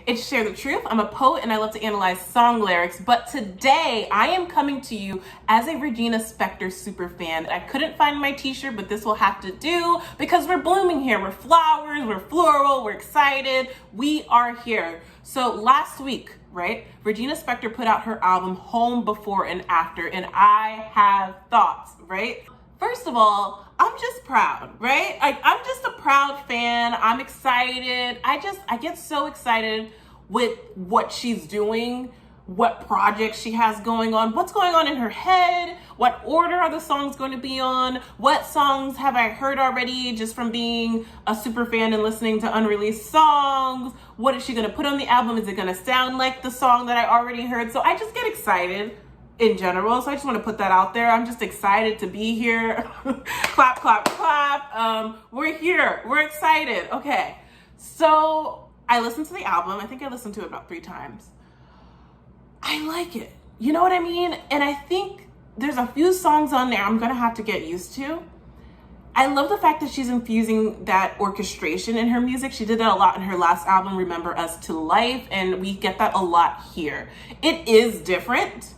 It's Share the Truth. I'm a poet and I love to analyze song lyrics, but today I am coming to you as a Regina Spektor superfan. I couldn't find my t-shirt, but this will have to do because we're blooming here. We're flowers, we're floral, we're excited. We are here. So last week, right, Regina Spektor put out her album Home Before and After, and I have thoughts, right? First of all, I'm just proud, right? I'm just a proud fan. I'm excited. I get so excited with what she's doing, what projects she has going on, what's going on in her head, what order are the songs going to be on, what songs have I heard already just from being a super fan and listening to unreleased songs, what is she going to put on the album, is it going to sound like the song that I already heard? So I just get excited in general. So I just want to put that out there. I'm just excited to be here. Clap, clap, clap. We're here. We're excited. Okay. So I listened to the album. I think I listened to it about 3 times. I like it. You know what I mean? And I think there's a few songs on there I'm going to have to get used to. I love the fact that she's infusing that orchestration in her music. She did that a lot in her last album, Remember Us to Life, and we get that a lot here. It is different.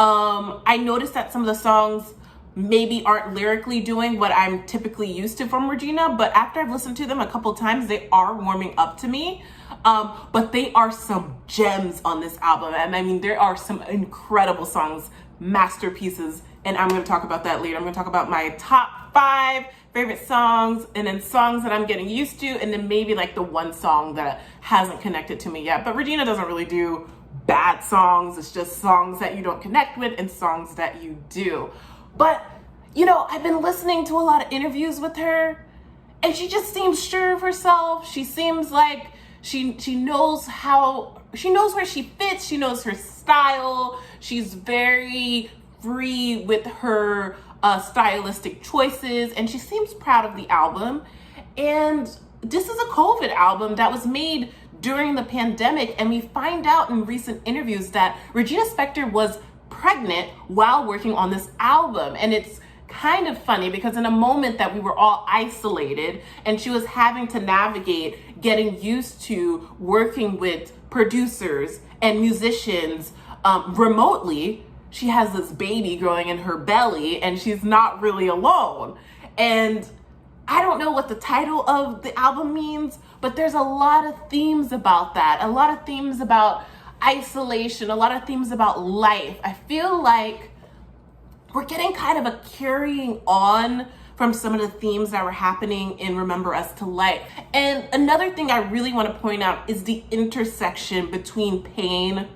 I noticed that some of the songs maybe aren't lyrically doing what I'm typically used to from Regina, but after I've listened to them a couple times, they are warming up to me. But they are some gems on this album. And I mean, there are some incredible songs, masterpieces, and I'm going to talk about that later. I'm going to talk about my top 5 favorite songs, and then songs that I'm getting used to, and then maybe like the one song that hasn't connected to me yet. But Regina doesn't really do bad songs. It's just songs that you don't connect with and songs that you do. But, you know, I've been listening to a lot of interviews with her, and she just seems sure of herself. She seems like she knows where she fits. She knows her style. She's very free with her stylistic choices, and she seems proud of the album. And this is a COVID album that was made during the pandemic, and we find out in recent interviews that Regina Spektor was pregnant while working on this album. And it's kind of funny because in a moment that we were all isolated and she was having to navigate getting used to working with producers and musicians remotely, she has this baby growing in her belly and she's not really alone. And I don't know what the title of the album means, but there's a lot of themes about that. A lot of themes about isolation, a lot of themes about life. I feel like we're getting kind of a carrying on from some of the themes that were happening in Remember Us to Life. And another thing I really want to point out is the intersection between pain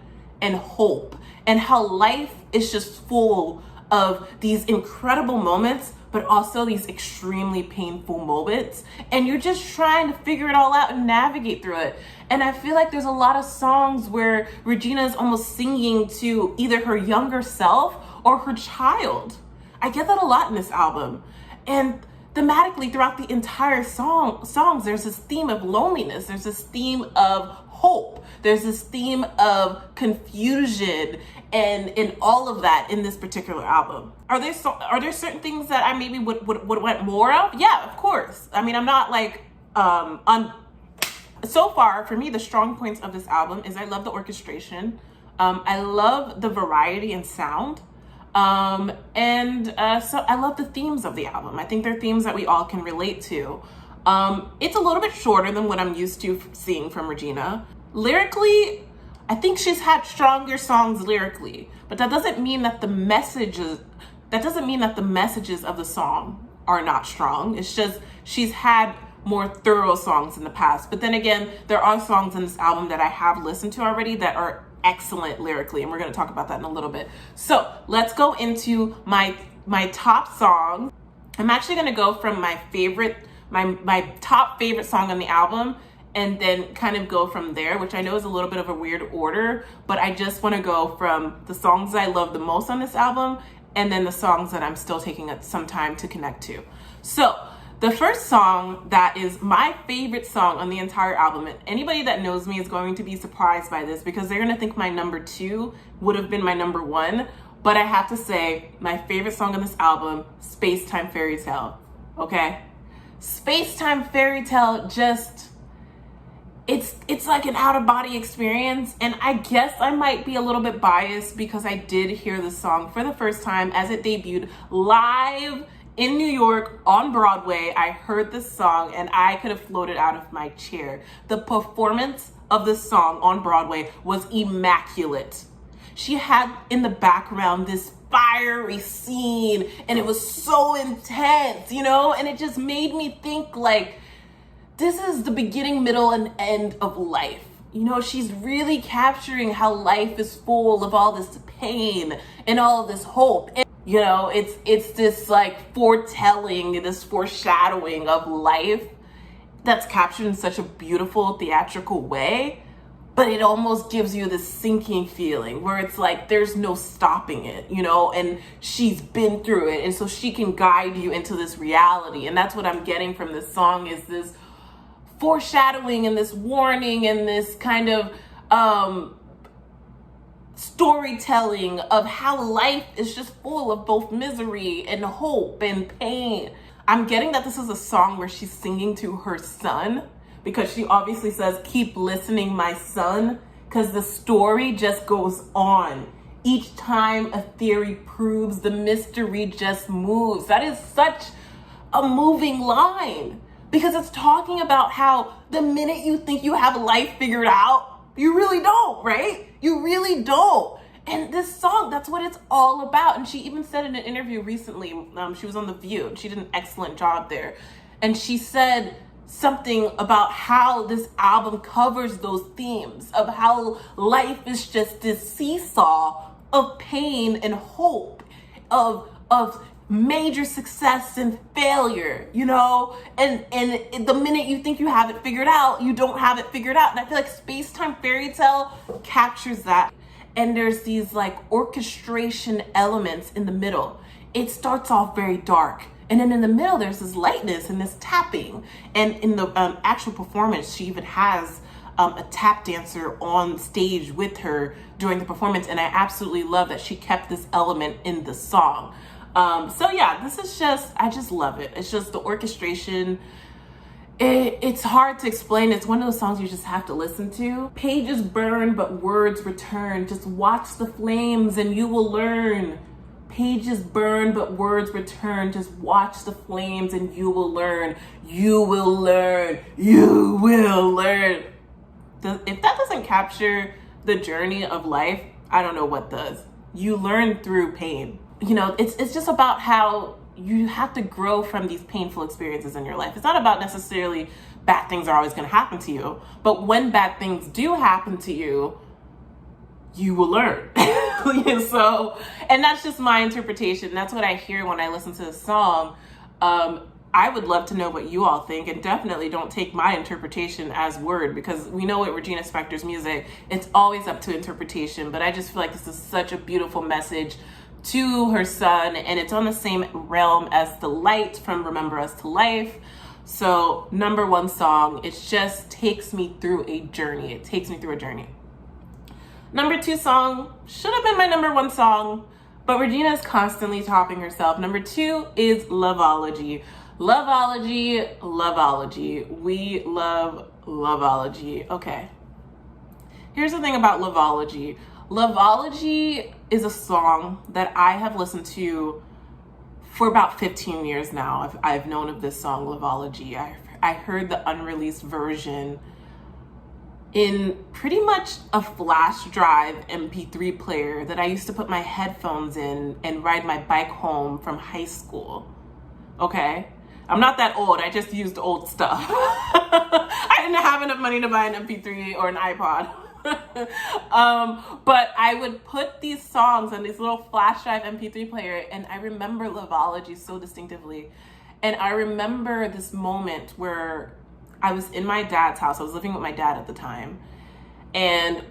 and hope, and how life is just full of these incredible moments, but also these extremely painful moments. And you're just trying to figure it all out and navigate through it. And I feel like there's a lot of songs where Regina is almost singing to either her younger self or her child. I get that a lot in this album. And thematically throughout the entire songs, there's this theme of loneliness. There's this theme of hope. There's this theme of confusion and all of that in this particular album. Are there certain things that I maybe would want more of? Yeah, of course. I mean, I'm not like, so far for me, the strong points of this album is I love the orchestration. I love the variety and sound. So I love the themes of the album. I think they're themes that we all can relate to. It's a little bit shorter than what I'm used to seeing from Regina. Lyrically, I think she's had stronger songs lyrically, but that doesn't mean that the messages of the song are not strong. It's just she's had more thorough songs in the past. But then again, there are songs in this album that I have listened to already that are excellent lyrically, and we're going to talk about that in a little bit. So let's go into my top song. I'm actually going to go from my top favorite song on the album, and then kind of go from there, which I know is a little bit of a weird order, but I just want to go from the songs I love the most on this album, and then the songs that I'm still taking some time to connect to. So the first song that is my favorite song on the entire album, and anybody that knows me is going to be surprised by this because they're going to think my number 2 would have been my number 1, but I have to say my favorite song on this album, Space-Time Fairy Tale, okay? Space-Time Fairy Tale just it's like an out of body experience. And I guess I might be a little bit biased because I did hear the song for the first time as it debuted live in New York on Broadway. I heard this song and I could have floated out of my chair. The performance of the song on Broadway was immaculate. She had in the background this fiery scene and it was so intense, you know, and it just made me think like, this is the beginning, middle, and end of life. You know, she's really capturing how life is full of all this pain and all of this hope. And, you know, it's this like foretelling, this foreshadowing of life that's captured in such a beautiful theatrical way. But it almost gives you this sinking feeling where it's like there's no stopping it, you know, and she's been through it. And so she can guide you into this reality. And that's what I'm getting from this song, is this foreshadowing and this warning and this kind of storytelling of how life is just full of both misery and hope and pain. I'm getting that this is a song where she's singing to her son, because she obviously says, "Keep listening, my son," because the story just goes on. Each time a theory proves, the mystery just moves. That is such a moving line, because it's talking about how the minute you think you have life figured out, you really don't, right? You really don't. And this song, that's what it's all about. And she even said in an interview recently, she was on The View, and she did an excellent job there. And she said something about how this album covers those themes of how life is just this seesaw of pain and hope, of major success and failure, you know, and the minute you think you have it figured out, you don't have it figured out. And I feel like Space-Time Fairy Tale captures that. And there's these like orchestration elements in the middle. It starts off very dark, and then in the middle there's this lightness and this tapping. And in the actual performance, she even has a tap dancer on stage with her during the performance, and I absolutely love that she kept this element in the song. So yeah, this is just, I just love it. It's just the orchestration. It's hard to explain. It's one of those songs you just have to listen to. Pages burn, but words return. Just watch the flames and you will learn. Pages burn, but words return. Just watch the flames and you will learn. You will learn. You will learn. If that doesn't capture the journey of life, I don't know what does. You learn through pain. You know, it's just about how you have to grow from these painful experiences in your life. It's not about necessarily bad things are always going to happen to you, but when bad things do happen to you, you will learn. So, and that's just my interpretation. That's what I hear when I listen to the song. I would love to know what you all think, and definitely don't take my interpretation as word, because we know with Regina Spektor's music, it's always up to interpretation. But I just feel like this is such a beautiful message to her son, and it's on the same realm as The Light from Remember Us to Life. So number one song, it just takes me through a journey. It takes me through a journey. Number two song should have been my number one song, but Regina is constantly topping herself. Number two is Loveology. Loveology, Loveology. We love Loveology. Okay. Here's the thing about Loveology. Loveology is a song that I have listened to for about 15 years now. I've known of this song, Loveology. I heard the unreleased version in pretty much a flash drive MP3 player that I used to put my headphones in and ride my bike home from high school. Okay? I'm not that old. I just used old stuff. I didn't have enough money to buy an MP3 or an iPod. But I would put these songs on this little flash drive MP3 player, and I remember Loveology so distinctively. And I remember this moment where I was in my dad's house. I was living with my dad at the time, and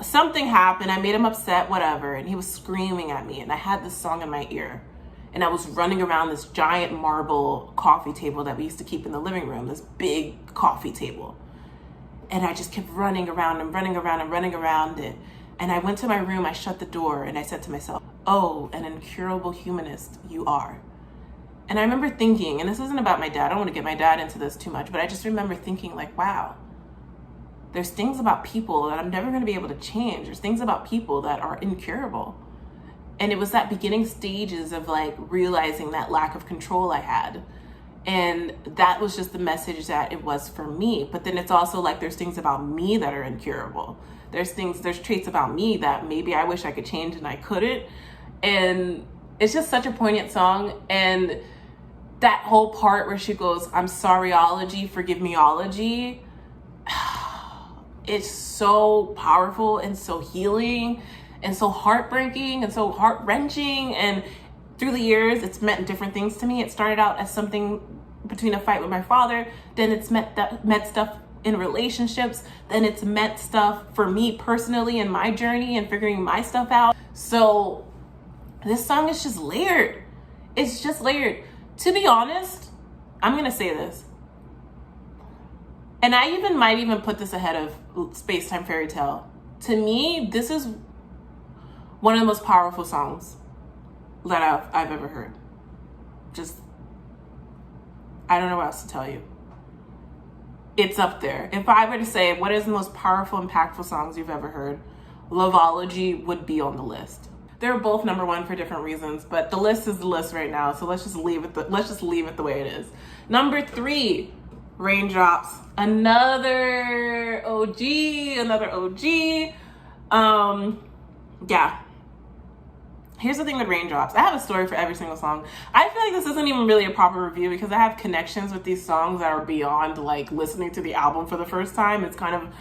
something happened. I made him upset, whatever, and he was screaming at me, and I had this song in my ear, and I was running around this giant marble coffee table that we used to keep in the living room, this big coffee table. And I just kept running around and running around and running around it. And I went to my room, I shut the door, and I said to myself, "Oh, an incurable humanist you are." And I remember thinking, and this isn't about my dad, I don't want to get my dad into this too much, but I just remember thinking like, wow, there's things about people that I'm never going to be able to change. There's things about people that are incurable. And it was that beginning stages of like realizing that lack of control I had. And that was just the message that it was for me. But then it's also like there's things about me that are incurable. There's traits about me that maybe I wish I could change and I couldn't. And it's just such a poignant song. And that whole part where she goes, I'm sorryology, forgive meology. It's so powerful and so healing and so heartbreaking and so heart-wrenching. And through the years, it's meant different things to me. It started out as something between a fight with my father. Then it's meant stuff in relationships. Then it's meant stuff for me personally in my journey and figuring my stuff out. So this song is just layered. It's just layered. To be honest, I'm going to say this. And I might even put this ahead of Space Time Fairy Tale. To me, this is one of the most powerful songs that I've ever heard. Just, I don't know what else to tell you. It's up there. If I were to say what is the most powerful, impactful songs you've ever heard, Loveology would be on the list. They're both number one for different reasons, but the list is the list right now, so let's just leave it the way it is. Number 3, Raindrops. Another OG. Yeah. Here's the thing with Raindrops. I have a story for every single song. I feel like this isn't even really a proper review because I have connections with these songs that are beyond like listening to the album for the first time. It's kind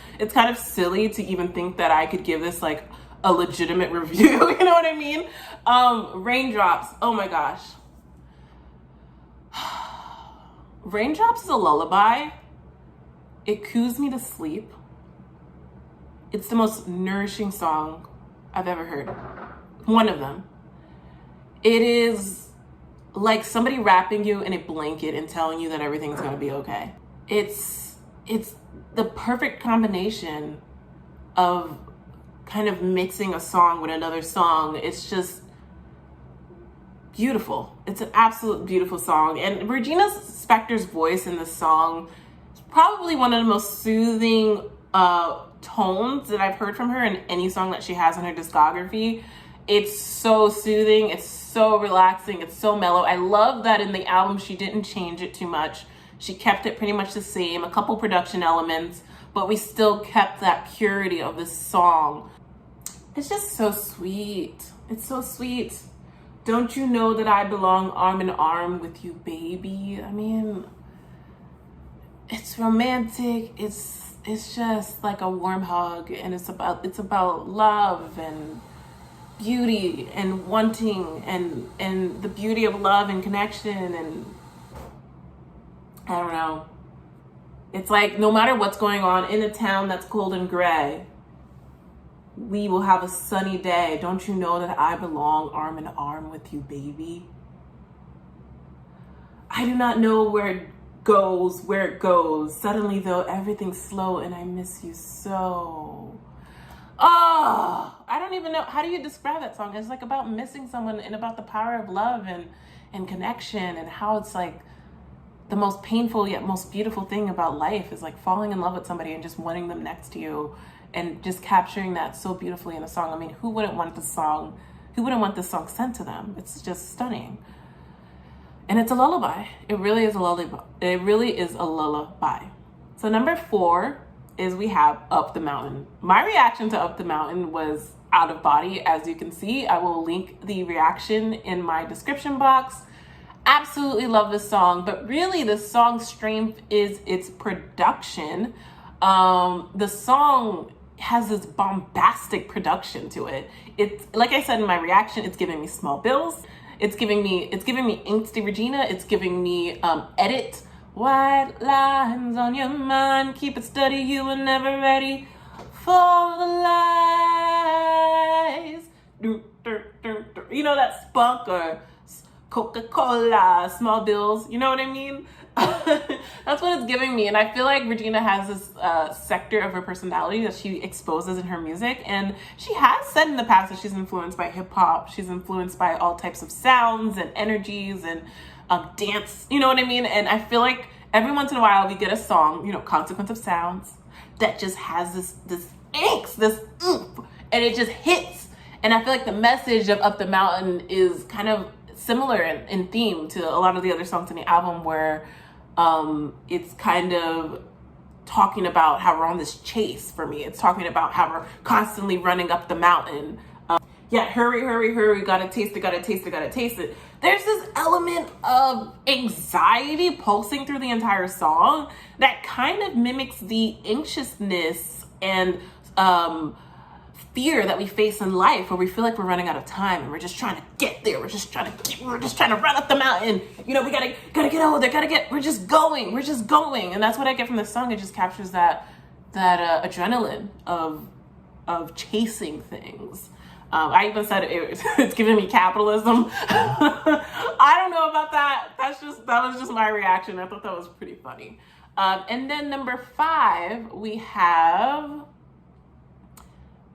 of silly to even think that I could give this like a legitimate review. You know what I mean? Raindrops. Oh my gosh. Raindrops is a lullaby. It coos me to sleep. It's the most nourishing song I've ever heard. One of them. It is like somebody wrapping you in a blanket and telling you that everything's going to be okay. It's the perfect combination of kind of mixing a song with another song. It's just beautiful. It's an absolute beautiful song. And Regina Spektor's voice in this song is probably one of the most soothing tones that I've heard from her in any song that she has in her discography. It's so soothing. It's so relaxing. It's so mellow. I love that in the album she didn't change it too much. She kept it pretty much the same, a couple production elements, but we still kept that purity of this song. It's just so sweet. It's so sweet. Don't you know that I belong arm in arm with you, baby? I mean, it's romantic. It's just like a warm hug, and it's about love and beauty and wanting and the beauty of love and connection. And I don't know. It's like no matter what's going on in a town that's cold and gray, we will have a sunny day. Don't you know that I belong arm in arm with you, baby? I do not know where it goes. Suddenly, though, everything's slow and I miss you so. Oh, I don't even know. How do you describe that song? It's like about missing someone and about the power of love and connection, and how it's like the most painful yet most beautiful thing about life is like falling in love with somebody and just wanting them next to you, and just capturing that so beautifully in a song. I mean, who wouldn't want this song sent to them? It's just stunning. And it's a lullaby. It really is a lullaby. So number 4 is we have Up the Mountain. My reaction to Up the Mountain was out of body, as you can see. I will link the reaction in my description box. Absolutely love this song, but really the song's strength is its production. The song has this bombastic production to it. It's like I said in my reaction, it's giving me Small Bills. It's giving me angsty Regina. It's giving me Edit. White lines on your mind, keep it steady, you are never ready for the lies. You know that Spunk or Coca-Cola, Small Bills, you know what I mean? That's what it's giving me. And I feel like Regina has this sector of her personality that she exposes in her music. And she has said in the past that she's influenced by hip hop. She's influenced by all types of sounds and energies and dance, you know what I mean? And I feel like every once in a while we get a song, you know, Consequence of Sounds, that just has this angst, this oomph, and it just hits. And I feel like the message of Up the Mountain is kind of similar in theme to a lot of the other songs in the album, where it's kind of talking about how we're on this chase. For me, it's talking about how we're constantly running up the mountain. Yeah, hurry, hurry, hurry, gotta taste it, gotta taste it, gotta taste it. There's this element of anxiety pulsing through the entire song that kind of mimics the anxiousness and fear that we face in life, where we feel like we're running out of time and we're just trying to get there. We're just trying to run up the mountain. You know, we gotta get over there. We're just going. And that's what I get from this song. It just captures that adrenaline of chasing things. I even said it's giving me capitalism. I don't know about that. That was just my reaction. I thought that was pretty funny. And then number 5, we have,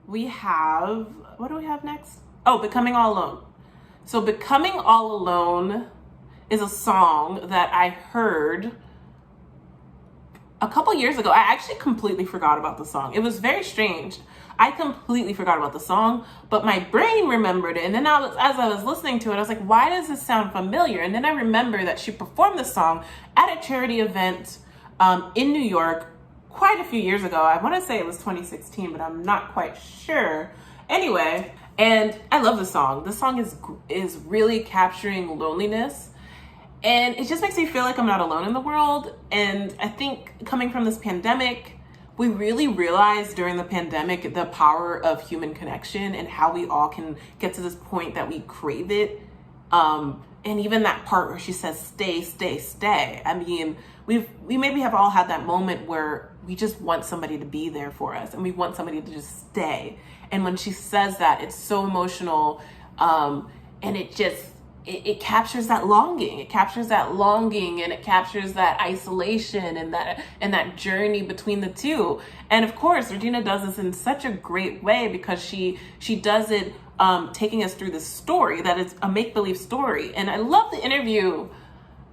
what do we have next? Oh, Becoming All Alone. So Becoming All Alone is a song that I heard a couple years ago. I actually completely forgot about the song. It was very strange. I completely forgot about the song, but my brain remembered it. And then as I was listening to it, I was like, why does this sound familiar? And then I remember that she performed the song at a charity event in New York quite a few years ago. I want to say it was 2016, but I'm not quite sure. Anyway, and I love the song. The song is really capturing loneliness. And it just makes me feel like I'm not alone in the world. And I think coming from this pandemic, we really realized during the pandemic the power of human connection and how we all can get to this point that we crave it. And even that part where she says, stay, stay, stay. I mean, we maybe have all had that moment where we just want somebody to be there for us and we want somebody to just stay. And when she says that, it's so emotional. And it captures that longing. It captures that longing, and it captures that isolation and that journey between the two. And of course, Regina does this in such a great way because she does it taking us through this story that is a make-believe story. And I love the interview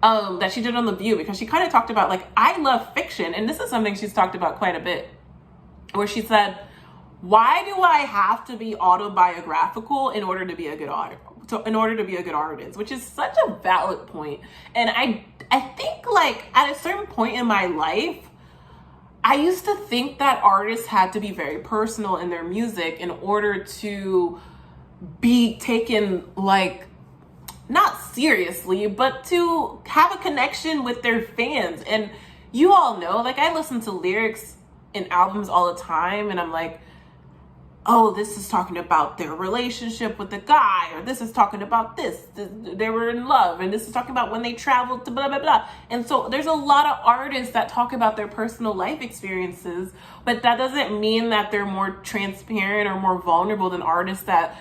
that she did on The View, because she kind of talked about, like, I love fiction, and this is something she's talked about quite a bit, where she said, why do I have to be autobiographical in order to be a good author? In order to be a good artist, which is such a valid point. And I think, like, at a certain point in my life, I used to think that artists had to be very personal in their music in order to be taken, like, not seriously, but to have a connection with their fans. And you all know, like, I listen to lyrics in albums all the time, and I'm like, oh, this is talking about their relationship with the guy, or this is talking about they were in love, and this is talking about when they traveled to blah, blah, blah. And so there's a lot of artists that talk about their personal life experiences, but that doesn't mean that they're more transparent or more vulnerable than artists that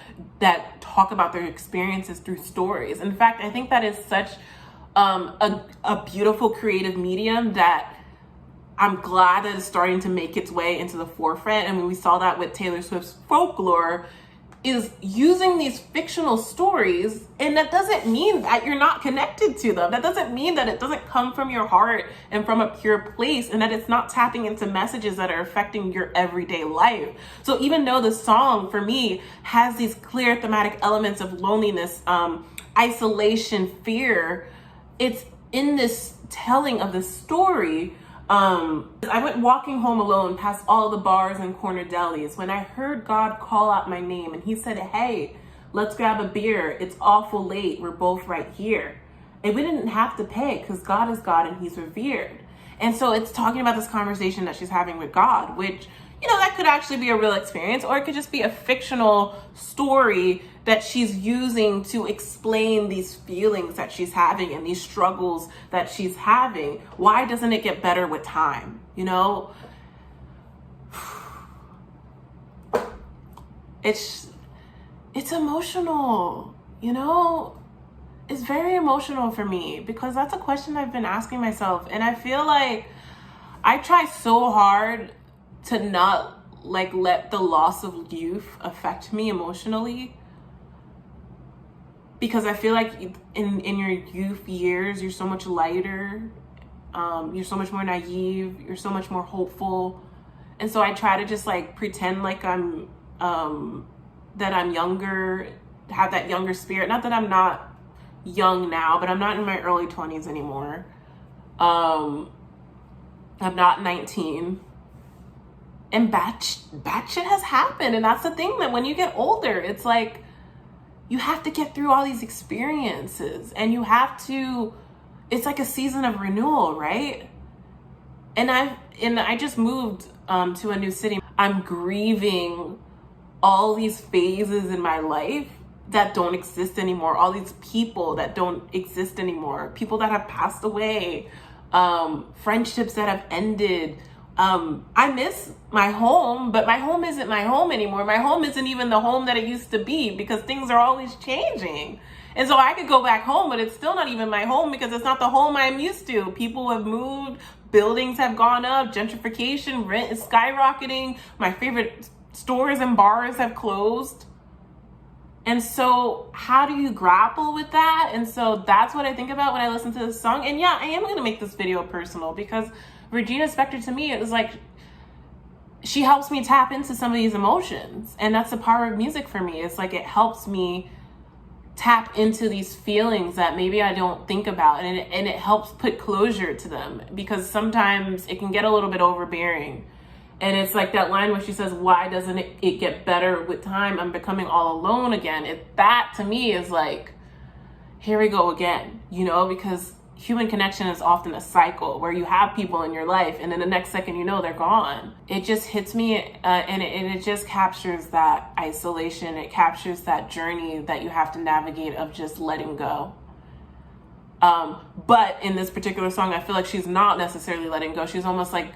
talk about their experiences through stories. In fact, I think that is such a beautiful creative medium that I'm glad that it's starting to make its way into the forefront. And when we saw that with Taylor Swift's Folklore, is using these fictional stories, and that doesn't mean that you're not connected to them. That doesn't mean that it doesn't come from your heart and from a pure place, and that it's not tapping into messages that are affecting your everyday life. So even though the song, for me, has these clear thematic elements of loneliness, isolation, fear, it's in this telling of the story. I went walking home alone past all the bars and corner delis when I heard God call out my name, and he said, hey, let's grab a beer. It's awful late. We're both right here. And we didn't have to pay because God is God and he's revered. And so it's talking about this conversation that she's having with God, which, you know, that could actually be a real experience, or it could just be a fictional story that she's using to explain these feelings that she's having and these struggles that she's having. Why doesn't it get better with time? You know, it's emotional, you know, it's very emotional for me, because that's a question I've been asking myself. And I feel like I try so hard to not, like, let the loss of youth affect me emotionally, because I feel like in your youth years, you're so much lighter, you're so much more naive, you're so much more hopeful, And so I try to just like pretend like that I'm younger, have that younger spirit. Not that I'm not young now, but I'm not in my early 20s anymore. I'm not 19. And bad shit has happened. And that's the thing, that when you get older, it's like you have to get through all these experiences, and you have to, it's like a season of renewal, right? And I just moved to a new city. I'm grieving all these phases in my life that don't exist anymore. All these people that don't exist anymore. People that have passed away. Friendships that have ended. I miss my home, but my home isn't my home anymore. My home isn't even the home that it used to be, because things are always changing. And so I could go back home, but it's still not even my home, because it's not the home I'm used to. People have moved, buildings have gone up, gentrification, rent is skyrocketing. My favorite stores and bars have closed. And so how do you grapple with that? And so that's what I think about when I listen to this song. And yeah, I am going to make this video personal, because Regina Spektor, to me, it was like, she helps me tap into some of these emotions. And that's the power of music for me. It's like, it helps me tap into these feelings that maybe I don't think about. And it helps put closure to them, because sometimes it can get a little bit overbearing. And it's like that line where she says, why doesn't it get better with time? I'm becoming all alone again. That to me is like, here we go again, you know, because human connection is often a cycle where you have people in your life, and then the next second you know they're gone. It just hits me, and it just captures that isolation. It captures that journey that you have to navigate of just letting go. But in this particular song, I feel like she's not necessarily letting go. She's almost like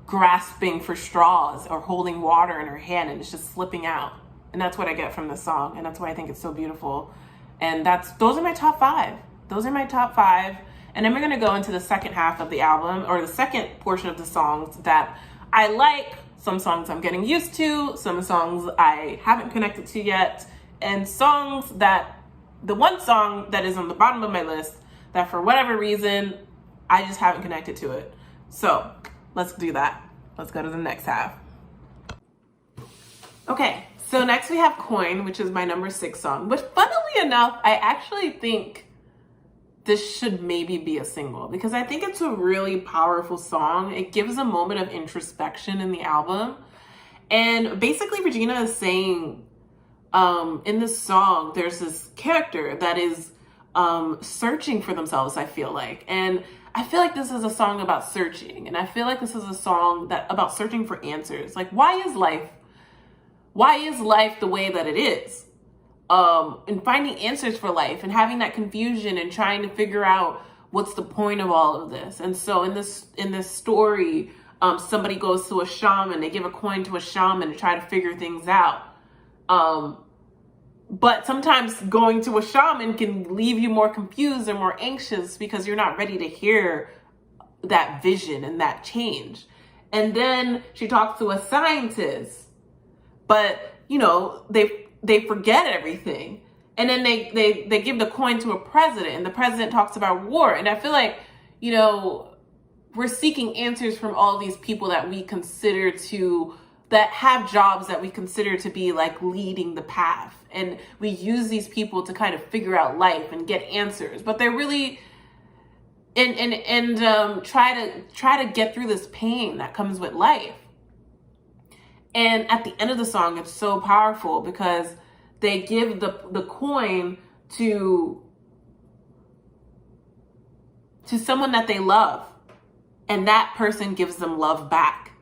grasping for straws or holding water in her hand, and it's just slipping out. And that's what I get from this song, and that's why I think it's so beautiful. And those are my top 5. Those are my top 5. And then we're going to go into the second half of the album, or the second portion of the songs that I like. Some songs I'm getting used to, some songs I haven't connected to yet, and songs that, the one song that is on the bottom of my list that for whatever reason, I just haven't connected to it. So let's do that. Let's go to the next half. Okay, so next we have Coin, which is my number 6 song, which funnily enough, I actually think this should maybe be a single, because I think it's a really powerful song. It gives a moment of introspection in the album. And basically Regina is saying, in this song, there's this character that is searching for themselves, I feel like. And I feel like this is a song about searching. And I feel like this is a song about searching for answers. Like, why is life the way that it is? And finding answers for life, and having that confusion, and trying to figure out what's the point of all of this. And so in this story, somebody goes to a shaman, they give a coin to a shaman to try to figure things out. But sometimes going to a shaman can leave you more confused or more anxious, because you're not ready to hear that vision and that change. And then she talks to a scientist, but you know, they forget everything. And then they give the coin to a president, and the president talks about war. And I feel like, you know, we're seeking answers from all these people that we consider that have jobs that we consider to be like leading the path. And we use these people to kind of figure out life and get answers, but they're really, try to get through this pain that comes with life. And at the end of the song, it's so powerful, because they give the coin to someone that they love, and that person gives them love back.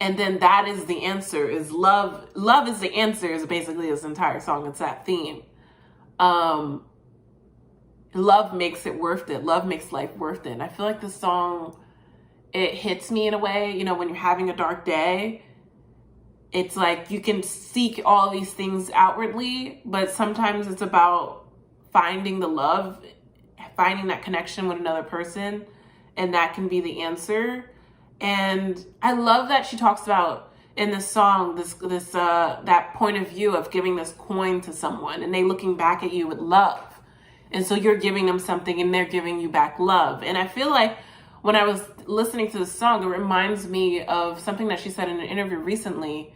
And then that is the answer, is love. Love is the answer, is basically this entire song. It's that theme. Love makes it worth it. Love makes life worth it. And I feel like this song, it hits me in a way, you know, when you're having a dark day, it's like you can seek all these things outwardly, but sometimes it's about finding the love, finding that connection with another person, and that can be the answer. And I love that she talks about in this song, that point of view of giving this coin to someone, and they looking back at you with love. And so you're giving them something, and they're giving you back love. And I feel like when I was listening to the song, it reminds me of something that she said in an interview recently,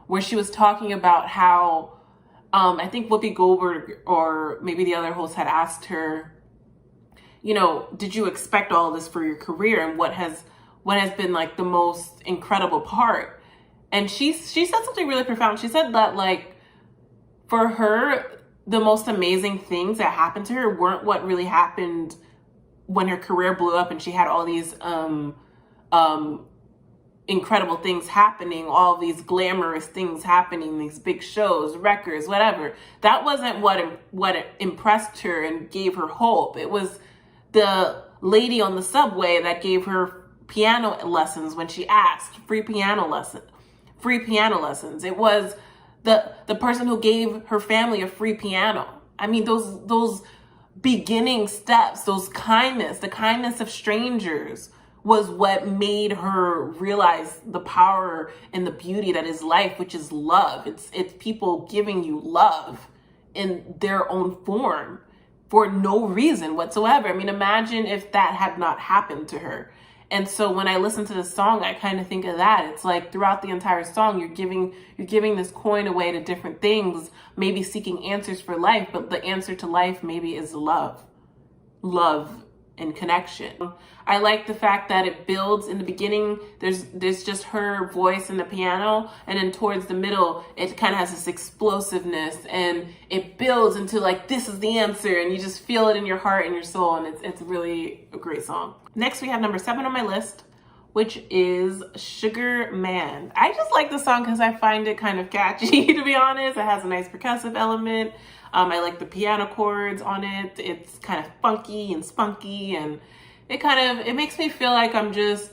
where she was talking about how, I think Whoopi Goldberg or maybe the other host had asked her, you know, did you expect all of this for your career, and what has been like the most incredible part? And she said something really profound. She said that, like, for her, the most amazing things that happened to her weren't what really happened when her career blew up and she had all these incredible things happening, all these glamorous things happening, these big shows, records, whatever. That wasn't what impressed her and gave her hope. It was the lady on the subway that gave her piano lessons when she asked, free piano lessons. It was the person who gave her family a free piano. I mean, those beginning steps, the kindness of strangers was what made her realize the power and the beauty that is life, which is love. It's people giving you love in their own form for no reason whatsoever. I mean, imagine if that had not happened to her. And so when I listen to the song, I kind of think of that. It's like throughout the entire song, you're giving this coin away to different things, maybe seeking answers for life, but the answer to life maybe is love and connection. I like the fact that it builds in the beginning. There's just her voice and the piano, and then towards the middle, it kind of has this explosiveness, and it builds into like, this is the answer, and you just feel it in your heart and your soul, and it's really a great song. Next, we have number 7 on my list, which is Sugar Man. I just like the song because I find it kind of catchy, to be honest. It has a nice percussive element. I like the piano chords on it. It's kind of funky and spunky, and it makes me feel like I'm just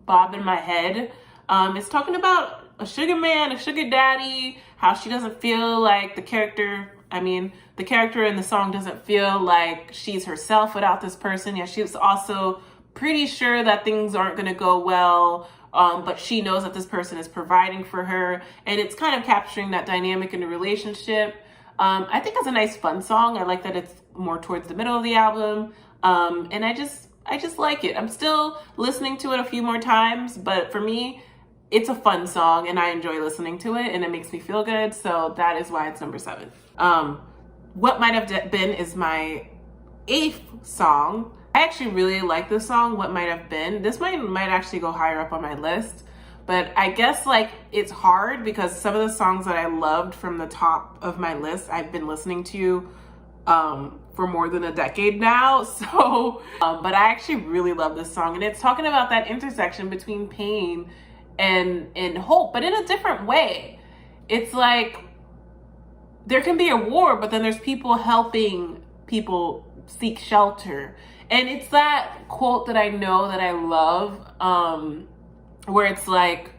bobbing my head. It's talking about a sugar man, a sugar daddy, how she doesn't feel like the character in the song doesn't feel like she's herself without this person. Yeah, she's also pretty sure that things aren't going to go well, but she knows that this person is providing for her, and it's kind of capturing that dynamic in the relationship. I think it's a nice fun song. I like that it's more towards the middle of the album, and I just like it. I'm still listening to it a few more times, but for me, it's a fun song, and I enjoy listening to it, and it makes me feel good, so that is why it's number 7. What Might Have Been is my 8th song. I actually really like this song, What Might Have Been. This might actually go higher up on my list, but I guess like it's hard because some of the songs that I loved from the top of my list, I've been listening to for more than a decade now. So, but I actually really love this song, and it's talking about that intersection between pain and hope, but in a different way. It's like there can be a war, but then there's people helping people seek shelter. And it's that quote that I know that I love, where it's like,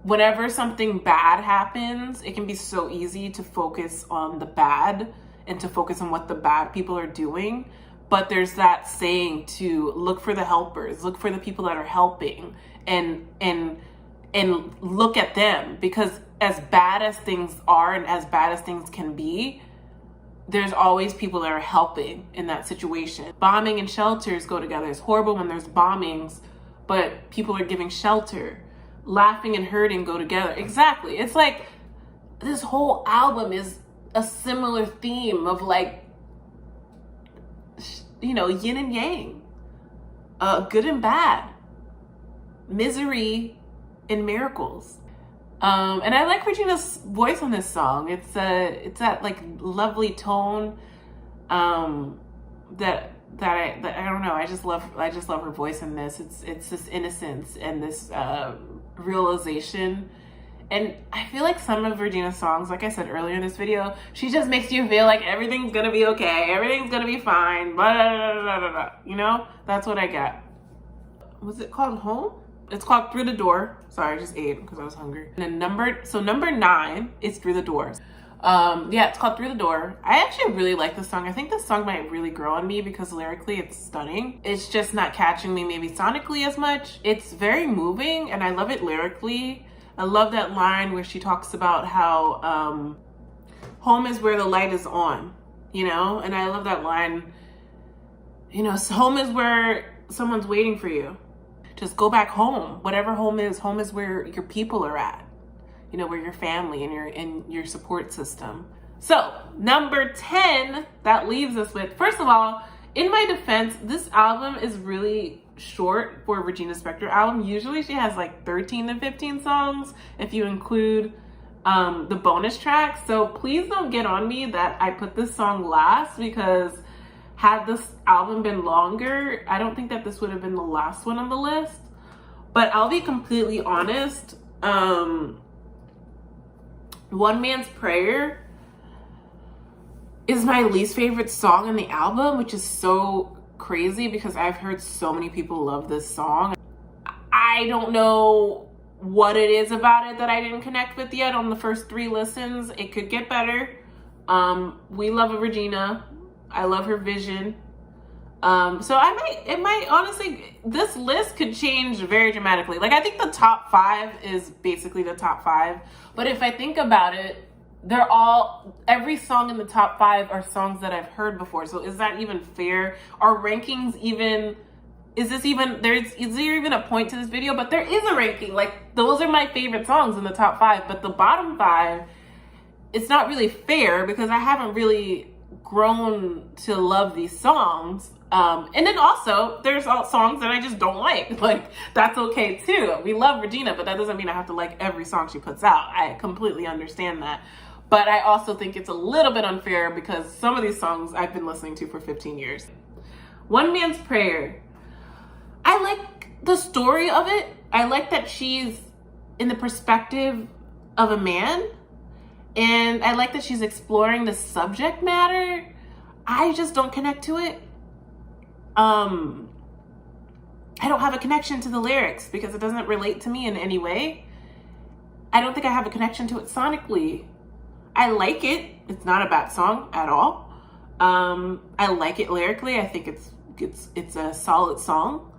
whenever something bad happens, it can be so easy to focus on the bad and to focus on what the bad people are doing. But there's that saying to look for the helpers, look for the people that are helping, and look at them, because as bad as things are and as bad as things can be, there's always people that are helping in that situation. Bombing and shelters go together. It's horrible when there's bombings, but people are giving shelter. Laughing and hurting go together. Exactly. It's like this whole album is a similar theme of like, yin and yang, good and bad, misery and miracles. And I like Regina's voice on this song. It's that like lovely tone that I don't know. I just love her voice in this. It's this innocence and this realization. And I feel like some of Regina's songs, like I said earlier in this video, she just makes you feel like everything's gonna be okay, everything's gonna be fine, blah, blah, blah, blah, blah. You know, that's what I get. Was it called Home? It's called Through the Door. Sorry, I just ate because I was hungry. And then number 9 is Through the Doors. It's called Through the Door. I actually really like this song. I think this song might really grow on me because lyrically it's stunning. It's just not catching me maybe sonically as much. It's very moving and I love it lyrically. I love that line where she talks about how home is where the light is on, and I love that line, home is where someone's waiting for you. Just go back home. Whatever home is where your people are at. You know, where your family and your support system. So, number 10, that leaves us with, first of all, in my defense, this album is really short for a Regina Spektor album. Usually she has like 13 to 15 songs if you include the bonus tracks. So please don't get on me that I put this song last, because had this album been longer, I don't think that this would have been the last one on the list. But I'll be completely honest, One Man's Prayer is my least favorite song on the album, which is so crazy because I've heard so many people love this song. I don't know what it is about it that I didn't connect with yet on the first 3 listens. It could get better. We love a Regina. I love her vision. So it might honestly, this list could change very dramatically. Like, I think the top 5 is basically the top 5. But if I think about it, every song in the top 5 are songs that I've heard before. So is that even fair? Are rankings even, is there even a point to this video? But there is a ranking. Like, those are my favorite songs in the top 5, but the bottom 5, it's not really fair because I haven't really grown to love these songs. And then also there's all songs that I just don't like. Like, that's okay too. We love Regina, but that doesn't mean I have to like every song she puts out. I completely understand that. But I also think it's a little bit unfair because some of these songs I've been listening to for 15 years. One Man's Prayer. I like the story of it. I like that she's in the perspective of a man. And I like that she's exploring the subject matter. I just don't connect to it. I don't have a connection to the lyrics because it doesn't relate to me in any way. I don't think I have a connection to it sonically. I like it. It's not a bad song at all. I like it lyrically. I think it's a solid song.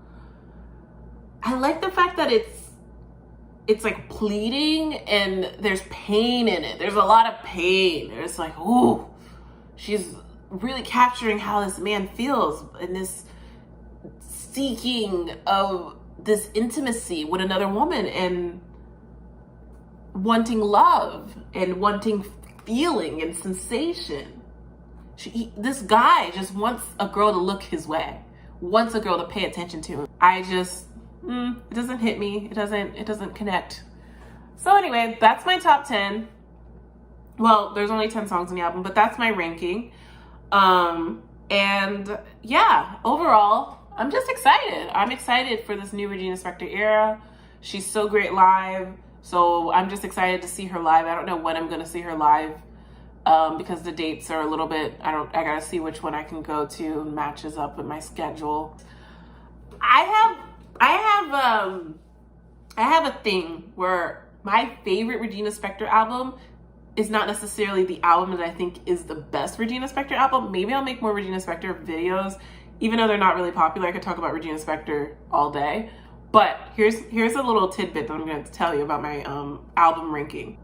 I like the fact that it's like pleading and there's pain in it. There's a lot of pain. It's like, ooh, she's really capturing how this man feels in this seeking of this intimacy with another woman and wanting love and wanting feeling and sensation. This guy just wants a girl to look his way, wants a girl to pay attention to him. I just, it doesn't hit me. It doesn't connect. So anyway, that's my top 10. Well, there's only 10 songs in the album, but that's my ranking. And yeah, overall, I'm just excited. I'm excited for this new Regina Spektor era. She's so great live. So I'm just excited to see her live. I don't know when I'm going to see her live, because the dates are a little bit, I got to see which one I can go to and matches up with my schedule. I have a thing where my favorite Regina Spektor album is not necessarily the album that I think is the best Regina Spektor album. Maybe I'll make more Regina Spektor videos, even though they're not really popular. I could talk about Regina Spektor all day. But here's a little tidbit that I'm going to tell you about my album ranking.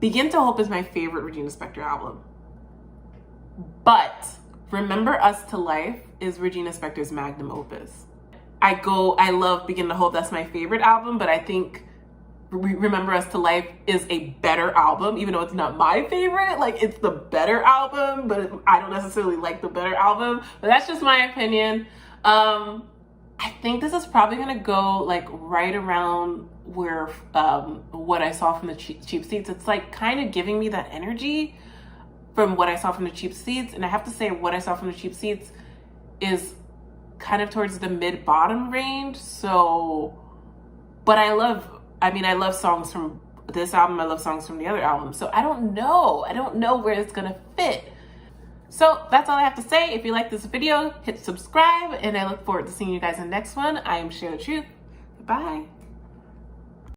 Begin to Hope is my favorite Regina Spektor album. But Remember Us to Life is Regina Spektor's magnum opus. I love Begin to Hope. That's my favorite album, but I think Remember Us to Life is a better album, even though it's not my favorite. Like, it's the better album, but I don't necessarily like the better album. But that's just my opinion. I think this is probably gonna go like right around where what I saw from the Cheap Seats. It's like kind of giving me that energy from what I saw from the Cheap Seats. And I have to say, what I saw from the Cheap Seats is kind of towards the mid-bottom range. So, but I love songs from this album. I love songs from the other album. So I don't know where it's gonna fit. So that's all I have to say. If you like this video, hit subscribe, and I look forward to seeing you guys in the next one. I am SherDelva. Bye.